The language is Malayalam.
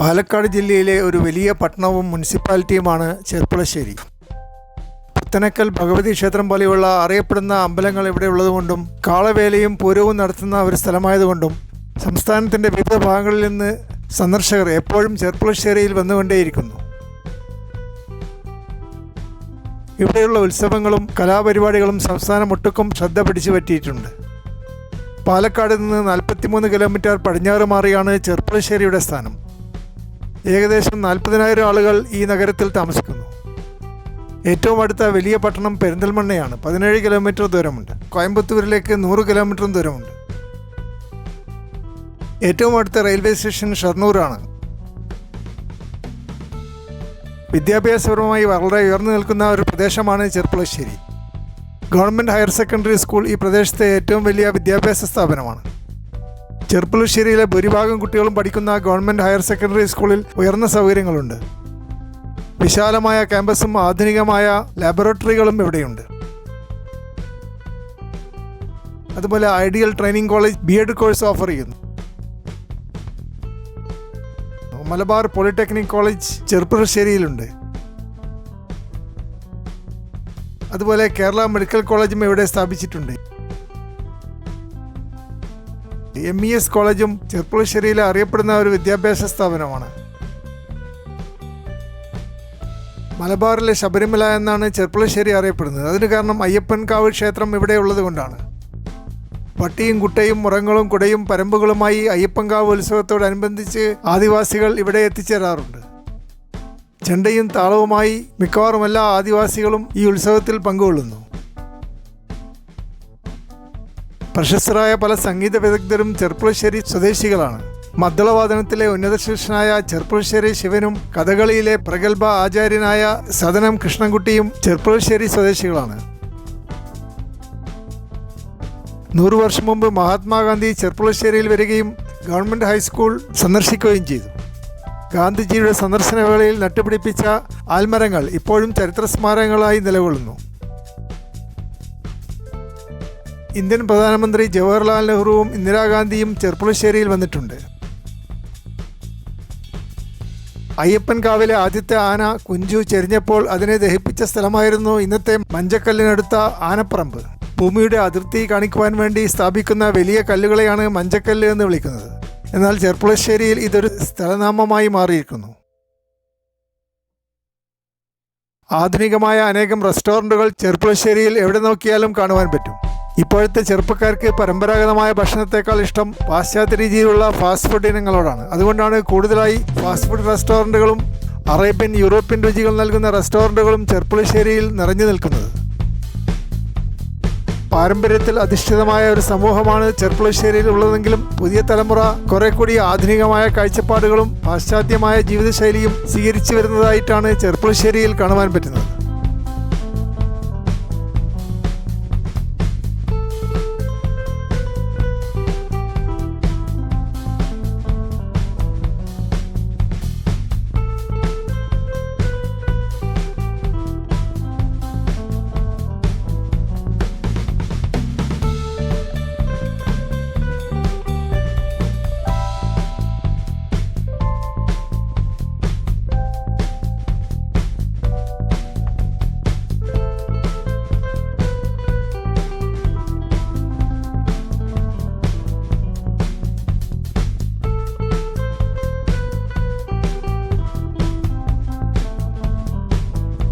പാലക്കാട് ജില്ലയിലെ ഒരു വലിയ പട്ടണവും മുനിസിപ്പാലിറ്റിയുമാണ് ചെർപ്പുളശ്ശേരി. പുത്തനക്കൽ ഭഗവതി ക്ഷേത്രം പോലെയുള്ള അറിയപ്പെടുന്ന അമ്പലങ്ങൾ ഇവിടെ ഉള്ളതുകൊണ്ടും കാളവേലയും പൂരവും നടത്തുന്ന ഒരു സ്ഥലമായതുകൊണ്ടും സംസ്ഥാനത്തിൻ്റെ വിവിധ ഭാഗങ്ങളിൽ നിന്ന് സന്ദർശകർ എപ്പോഴും ചെർപ്പുളശ്ശേരിയിൽ വന്നുകൊണ്ടേയിരിക്കുന്നു. ഇവിടെയുള്ള ഉത്സവങ്ങളും കലാപരിപാടികളും സംസ്ഥാനമൊട്ടുക്കും ശ്രദ്ധ പിടിച്ചു പറ്റിയിട്ടുണ്ട്. പാലക്കാട് നിന്ന് 43 കിലോമീറ്റർ പടിഞ്ഞാറ് മാറിയാണ് ചെർപ്പുളശ്ശേരിയുടെ സ്ഥാനം. ഏകദേശം 40,000 ആളുകൾ ഈ നഗരത്തിൽ താമസിക്കുന്നു. ഏറ്റവും അടുത്ത വലിയ പട്ടണം പെരിന്തൽമണ്ണയാണ്. 17 കിലോമീറ്റർ ദൂരമുണ്ട്. കോയമ്പത്തൂരിലേക്ക് 100 കിലോമീറ്ററും ദൂരമുണ്ട്. ഏറ്റവും അടുത്ത റെയിൽവേ സ്റ്റേഷൻ ഷൊർണൂറാണ്. വിദ്യാഭ്യാസപരമായി വളരെ ഉയർന്നു നിൽക്കുന്ന ഒരു പ്രദേശമാണ് Cherpulassery. Government higher secondary school ഈ പ്രദേശത്തെ ഏറ്റവും വലിയ വിദ്യാഭ്യാസ സ്ഥാപനമാണ്. ചെർപ്പുളശ്ശേരിയിലെ ഭൂരിഭാഗം കുട്ടികളും പഠിക്കുന്ന ഗവൺമെൻറ് ഹയർ സെക്കൻഡറി സ്കൂളിൽ ഉയർന്ന സൗകര്യങ്ങളുണ്ട്. വിശാലമായ ക്യാമ്പസും ആധുനികമായ ലാബോറട്ടറികളും ഇവിടെയുണ്ട്. അതുപോലെ ideal training college B.Ed course offer ചെയ്യുന്നു. മലബാർ പോളിടെക്നിക് കോളേജ് ചെർപ്പുളശ്ശേരിയിലുണ്ട്. അതുപോലെ കേരള മെഡിക്കൽ കോളേജും ഇവിടെ സ്ഥാപിച്ചിട്ടുണ്ട്. MES കോളേജും ചെർപ്പുളശ്ശേരിയിൽ അറിയപ്പെടുന്ന ഒരു വിദ്യാഭ്യാസ സ്ഥാപനമാണ്. മലബാറിലെ ശബരിമല എന്നാണ് ചെർപ്പുളശ്ശേരി അറിയപ്പെടുന്നത്. അതിന് കാരണം അയ്യപ്പൻകാവ് ക്ഷേത്രം ഇവിടെ ഉള്ളത് കൊണ്ടാണ്. പട്ടിയും കുട്ടയും മുറങ്ങളും കുടയും പരമ്പുകളുമായി അയ്യപ്പൻകാവ് ഉത്സവത്തോടനുബന്ധിച്ച് ആദിവാസികൾ ഇവിടെ എത്തിച്ചേരാറുണ്ട്. ചെണ്ടയും താളവുമായി മിക്കവാറും എല്ലാ ആദിവാസികളും ഈ ഉത്സവത്തിൽ പങ്കുകൊള്ളുന്നു. പ്രശസ്തരായ പല സംഗീത വിദഗ്ധരും ചെർപ്പുളശ്ശേരി സ്വദേശികളാണ്. മദ്ദളവാദനത്തിലെ ഉന്നത ശിഷ്യനായ ചെർപ്പുളശ്ശേരി ശിവനും കഥകളിയിലെ പ്രഗത്ഭ ആചാര്യനായ സദനം കൃഷ്ണൻകുട്ടിയും ചെർപ്പുളശ്ശേരി സ്വദേശികളാണ്. 100 വർഷം മുമ്പ് മഹാത്മാഗാന്ധി ചെർപ്പുളശ്ശേരിയിൽ വരികയും ഗവൺമെൻറ് ഹൈസ്കൂൾ സന്ദർശിക്കുകയും ചെയ്തു. ഗാന്ധിജിയുടെ സന്ദർശന വേളയിൽ നട്ടുപിടിപ്പിച്ച ആൽമരങ്ങൾ ഇപ്പോഴും ചരിത്ര സ്മാരകങ്ങളായി നിലകൊള്ളുന്നു. ഇന്ത്യൻ പ്രധാനമന്ത്രി ജവഹർലാൽ നെഹ്റുവും ഇന്ദിരാഗാന്ധിയും ചെർപ്പുളശ്ശേരിയിൽ വന്നിട്ടുണ്ട്. അയ്യപ്പൻകാവിലെ ആദ്യത്തെ ആന കുഞ്ചു ചെരിഞ്ഞപ്പോൾ അതിനെ ദഹിപ്പിച്ച സ്ഥലമായിരുന്നു ഇന്നത്തെ മഞ്ചക്കല്ലിനടുത്ത ആനപ്പറമ്പ്. ഭൂമിയുടെ അതിർത്തി കാണിക്കുവാൻ വേണ്ടി സ്ഥാപിക്കുന്ന വലിയ കല്ലുകളെയാണ് മഞ്ചക്കല്ല് എന്ന് വിളിക്കുന്നത്. എന്നാൽ ചെർപ്പുളശ്ശേരിയിൽ ഇതൊരു സ്ഥലനാമമായി മാറിയിരിക്കുന്നു. ആധുനികമായ അനേകം റെസ്റ്റോറൻറ്റുകൾ ചെർപ്പുളശ്ശേരിയിൽ എവിടെ നോക്കിയാലും കാണുവാൻ പറ്റും. ഇപ്പോഴത്തെ ചെറുപ്പക്കാർക്ക് പരമ്പരാഗതമായ ഭക്ഷണത്തേക്കാൾ ഇഷ്ടം പാശ്ചാത്യ രീതിയിലുള്ള ഫാസ്റ്റ് ഫുഡ് ഇനങ്ങളോടാണ്. അതുകൊണ്ടാണ് കൂടുതലായി ഫാസ്റ്റ് ഫുഡ് റെസ്റ്റോറൻറ്റുകളും അറേബ്യൻ യൂറോപ്യൻ രുചികൾ നൽകുന്ന റെസ്റ്റോറൻറ്റുകളും ചെർപ്പുളശ്ശേരിയിൽ നിറഞ്ഞു നിൽക്കുന്നത്. പാരമ്പര്യത്തിൽ അധിഷ്ഠിതമായ ഒരു സമൂഹമാണ് ചെർപ്പുളശ്ശേരിയിൽ ഉള്ളതെങ്കിലും പുതിയ തലമുറ കുറെ കൂടി ആധുനികമായ കാഴ്ചപ്പാടുകളും പാശ്ചാത്യമായ ജീവിതശൈലിയും സ്വീകരിച്ചു വരുന്നതായിട്ടാണ് ചെർപ്പുളശ്ശേരിയിൽ കാണുവാൻ പറ്റുന്നത്.